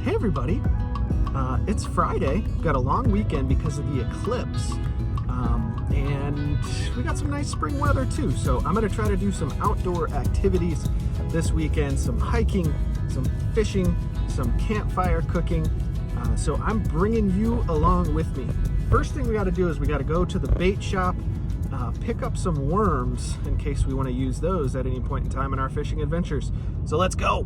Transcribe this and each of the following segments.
Hey everybody, it's Friday. We've got a long weekend because of the eclipse, and we got some nice spring weather too. So I'm gonna try to do some outdoor activities this weekend, some hiking, some fishing, some campfire cooking. So I'm bringing you along with me. First thing we gotta do is we gotta go to the bait shop, pick up some worms in case we wanna use those at any point in time in our fishing adventures. So let's go.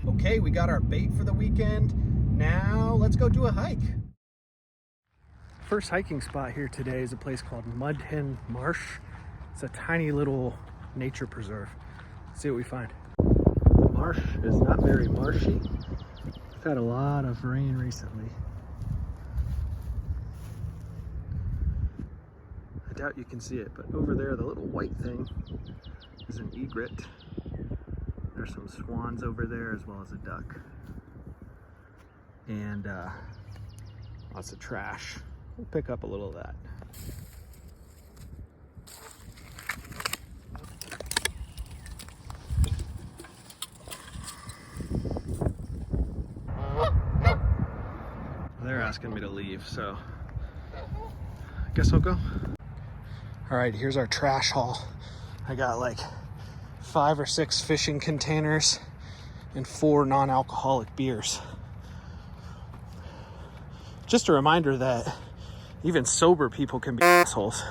Okay, we got our bait for the weekend. Now let's go do a hike. First hiking spot here today is a place called Marsh. It's a tiny little nature preserve. Let's see what we find. The marsh is not very marshy. We've had a lot of rain recently. I doubt you can see it, but over there, the little white thing is an egret. There's some swans over there as well as a duck. And lots of trash. We'll pick up a little of that. They're asking me to leave, so I guess I'll go. All right, here's our trash haul. I got like 5 or 6 fishing containers and 4 non-alcoholic beers. Just a reminder that even sober people can be assholes.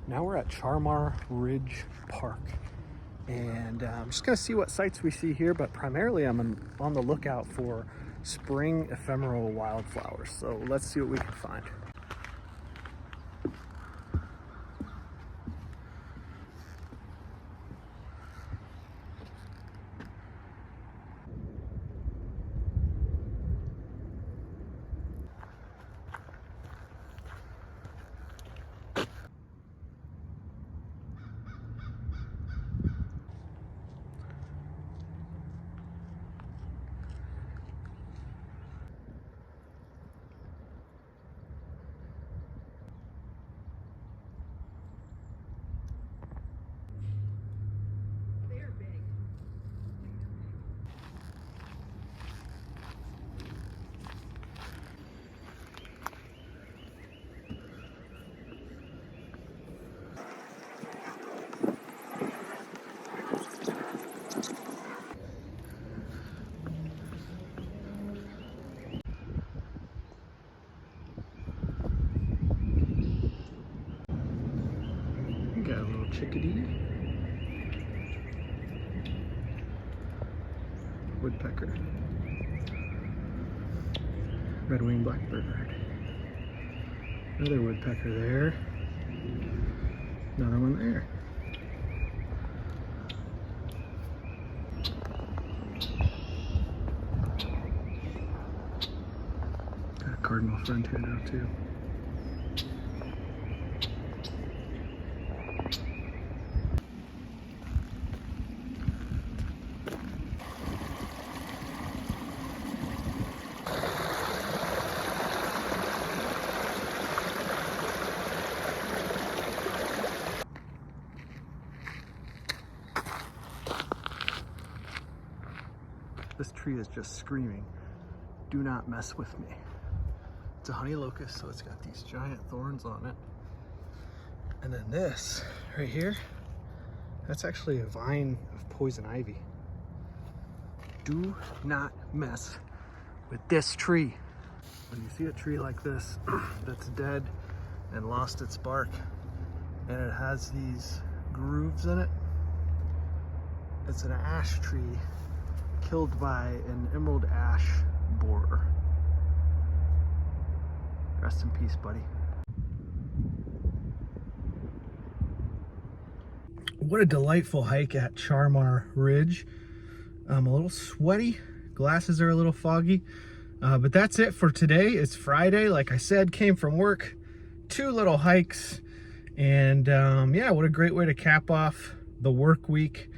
Now we're at Char-Mar Ridge Park. And I'm just gonna see what sights we see here, but primarily I'm on the lookout for spring ephemeral wildflowers. So let's see what we can find. Got a little chickadee, woodpecker, red-winged blackbird, another woodpecker there, another one there. Got a cardinal friend here now too. This tree is just screaming, do not mess with me. It's a honey locust, so it's got these giant thorns on it. And then this right here, that's actually a vine of poison ivy. Do not mess with this tree. When you see a tree like this that's dead and lost its bark, and it has these grooves in it, it's an ash tree killed by an emerald ash borer. Rest in peace, buddy. What a delightful hike at Char-Mar Ridge. I'm a little sweaty. Glasses are a little foggy. But that's it for today. It's Friday. Like I said, came from work. 2 little hikes. And yeah, what a great way to cap off the work week.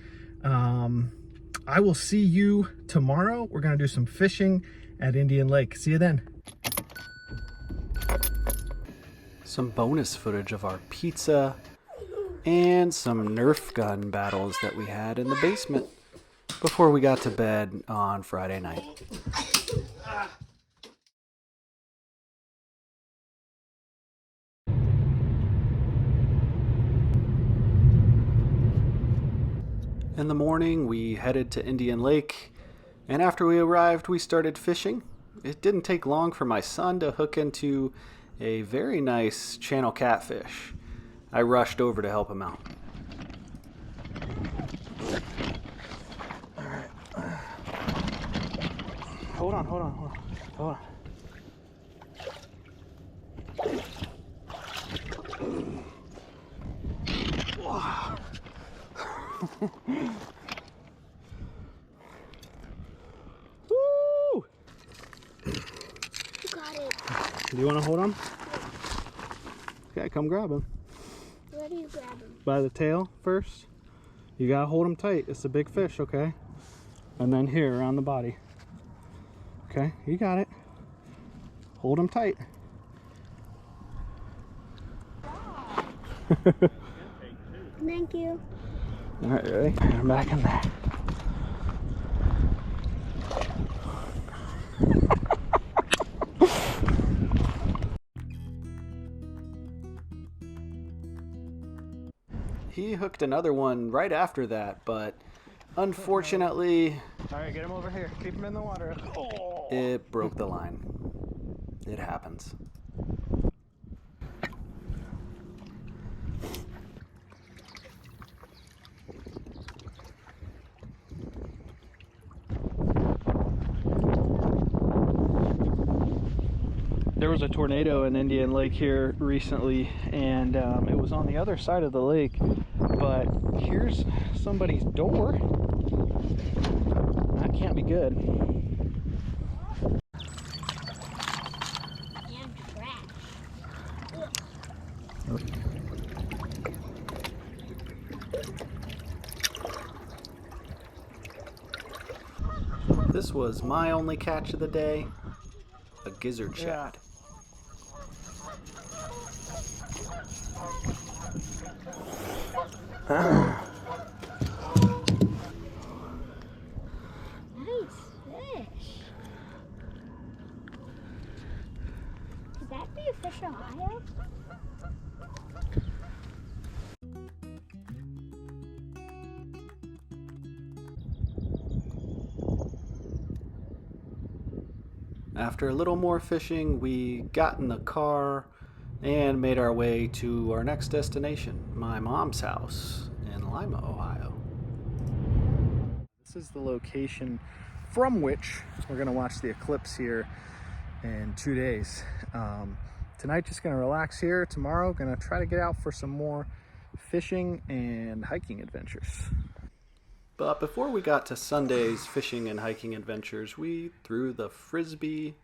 I will see you tomorrow. We're going to do some fishing at Indian Lake. See you then. Some bonus footage of our pizza and some Nerf gun battles that we had in the basement before we got to bed on Friday night. In the morning, we headed to Indian Lake, and after we arrived, we started fishing. It didn't take long for my son to hook into a very nice channel catfish. I rushed over to help him out. All right. Hold on. Wow. Woo! You got it. Do you want to hold him? Okay, come grab him. Where do you grab him? By the tail first. You gotta hold him tight. It's a big fish, okay? And then here, around the body. Okay, you got it. Hold him tight. Thank you. All right, ready? I'm back in there. He hooked another one right after that, but unfortunately... All right, get him over here. Keep him in the water. Oh. It broke the line. It happens. There was a tornado in Indian Lake here recently, and it was on the other side of the lake, but here's somebody's door. That can't be good. And trash. This was my only catch of the day, a gizzard shad. Nice fish. Could that be a fish Ohio? After a little more fishing, we got in the car and made our way to our next destination, my mom's house in Lima, Ohio. This is the location from which we're going to watch the eclipse here in 2 days. Tonight, just going to relax here. Tomorrow, going to try to get out for some more fishing and hiking adventures. But before we got to Sunday's fishing and hiking adventures, we threw the frisbee,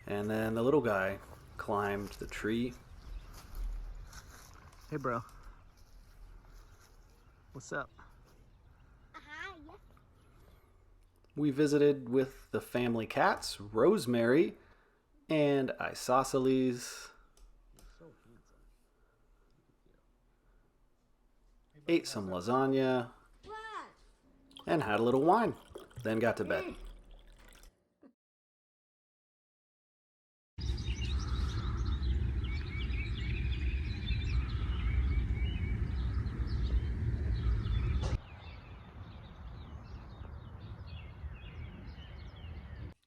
and then the little guy climbed the tree. Hey, bro. What's up? Yeah. We visited with the family cats, Rosemary and Isosceles. Ate some lasagna and had a little wine, then got to bed.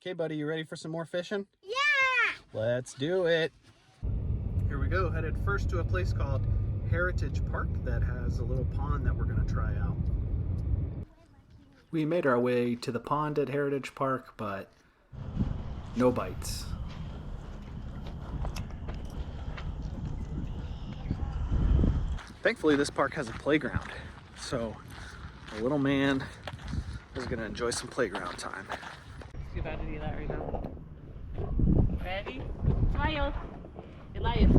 Okay, buddy, you ready for some more fishing? Yeah! Let's do it. Here we go, headed first to a place called Heritage Park that has a little pond that we're going to try out. We made our way to the pond at Heritage Park, but no bites. Thankfully, this park has a playground, so the little man is gonna enjoy some playground time. You're about to do that right now. Ready? Smile. Elias.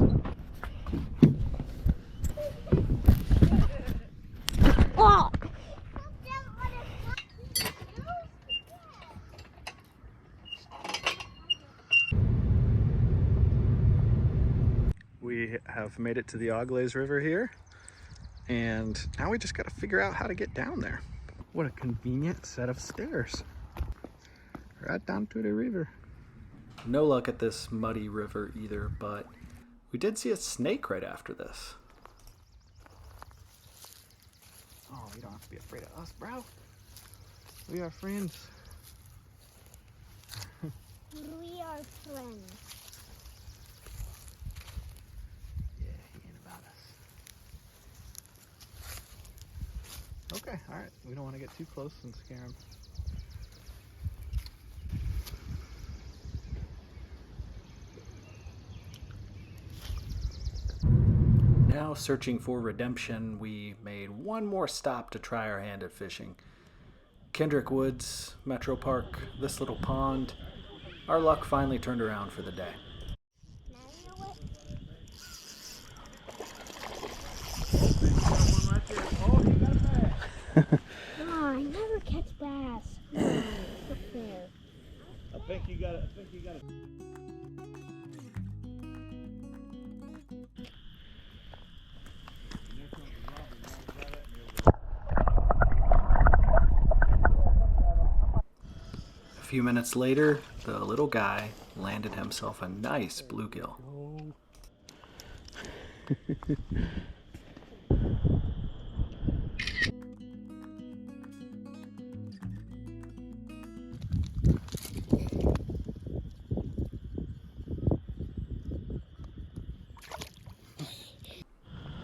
Oh! We have made it to the Auglaize River here, and now we just got to figure out how to get down there. What a convenient set of stairs. Right down to the river. No luck at this muddy river either, but we did see a snake right after this. Oh, you don't have to be afraid of us, bro. We are friends. We are friends. Yeah, he ain't about us. Okay, all right. We don't want to get too close and scare him. Now, searching for redemption, we made one more stop to try our hand at fishing. Kendrick Woods Metro Park, this little pond. Our luck finally turned around for the day. Now you know what? Come on, I never catch bass. Not fair. I think you got it. A few minutes later, the little guy landed himself a nice bluegill.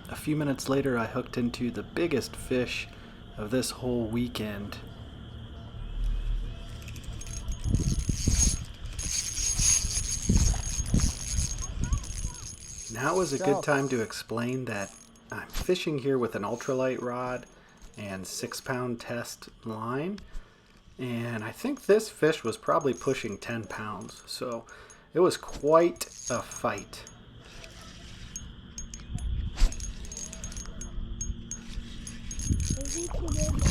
A few minutes later, I hooked into the biggest fish of this whole weekend. Now is a good time to explain that I'm fishing here with an ultralight rod and 6-pound test line, and I think this fish was probably pushing 10 pounds, so it was quite a fight. Is he too big?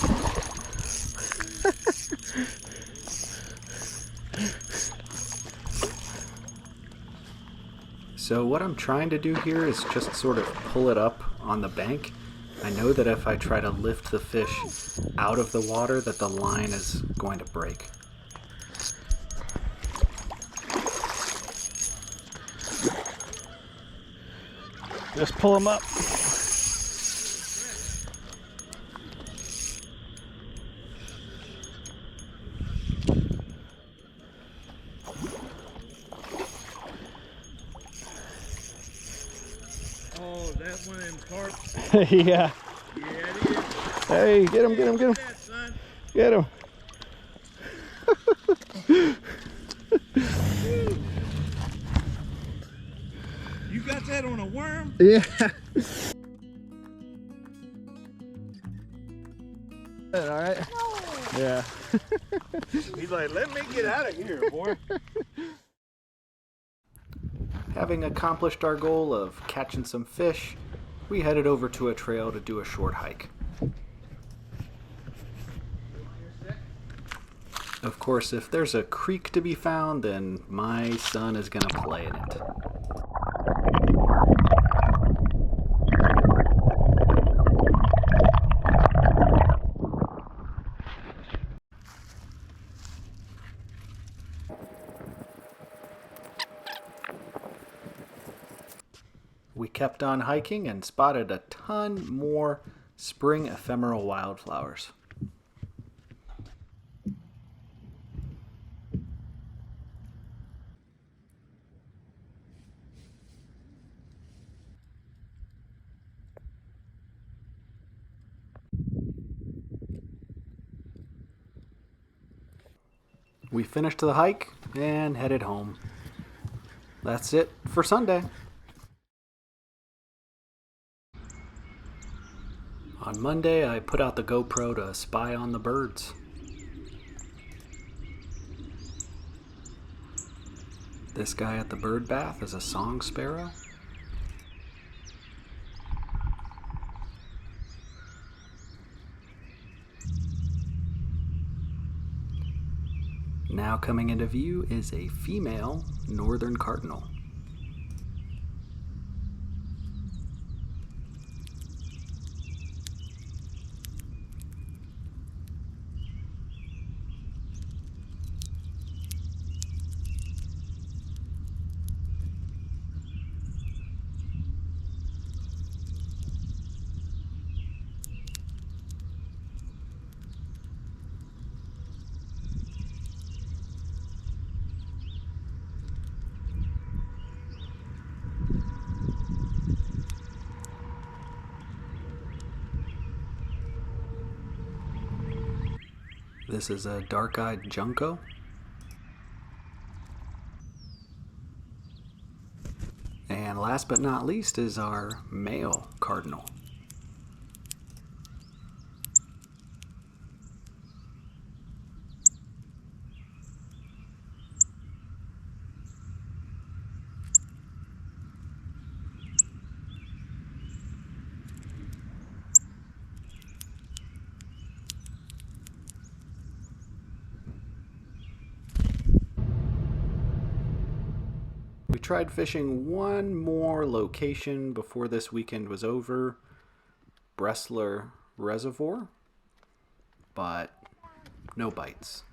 So what I'm trying to do here is just sort of pull it up on the bank. I know that if I try to lift the fish out of the water that the line is going to break. Just pull them up. Oh, that one in carp. Yeah. Yeah, it is. Hey, get him, get him, get him. That, son. Get him. You got that on a worm? Yeah. All right. No. Yeah. He's like, let me get out of here, boy. Having accomplished our goal of catching some fish, we headed over to a trail to do a short hike. Of course, if there's a creek to be found, then my son is gonna play in it. We kept on hiking and spotted a ton more spring ephemeral wildflowers. We finished the hike and headed home. That's it for Sunday. On Monday, I put out the GoPro to spy on the birds. This guy at the bird bath is a song sparrow. Now coming into view is a female northern cardinal. This is a dark-eyed junco. And last but not least is our male cardinal. We tried fishing one more location before this weekend was over, Bressler Reservoir, but no bites.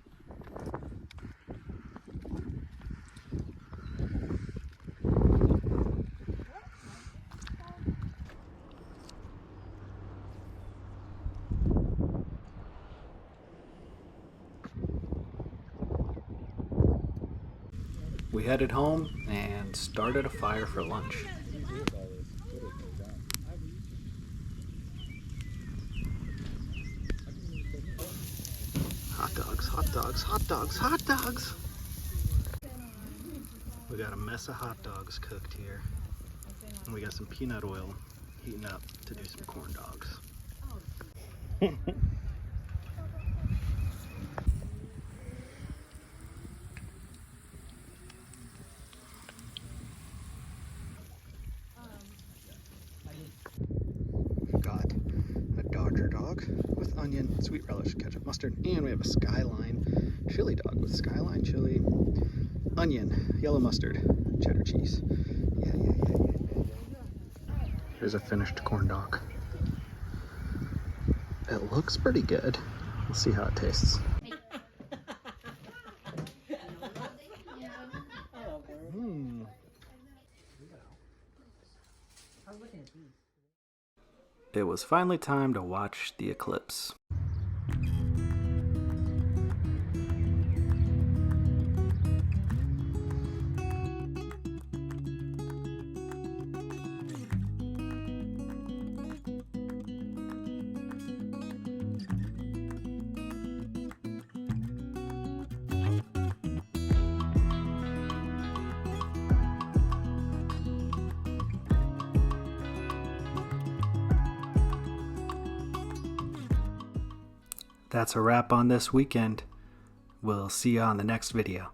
We headed home and started a fire for lunch. Hot dogs, hot dogs, hot dogs, hot dogs! We got a mess of hot dogs cooked here. And we got some peanut oil heating up to do some corn dogs. Got a Dodger dog with onion, sweet relish, ketchup, mustard, and we have a Skyline chili dog with Skyline chili, onion, yellow mustard, cheddar cheese. Yeah. Here's a finished corn dog. It looks pretty good. We'll see how it tastes. It was finally time to watch the eclipse. That's a wrap on this weekend. We'll see you on the next video.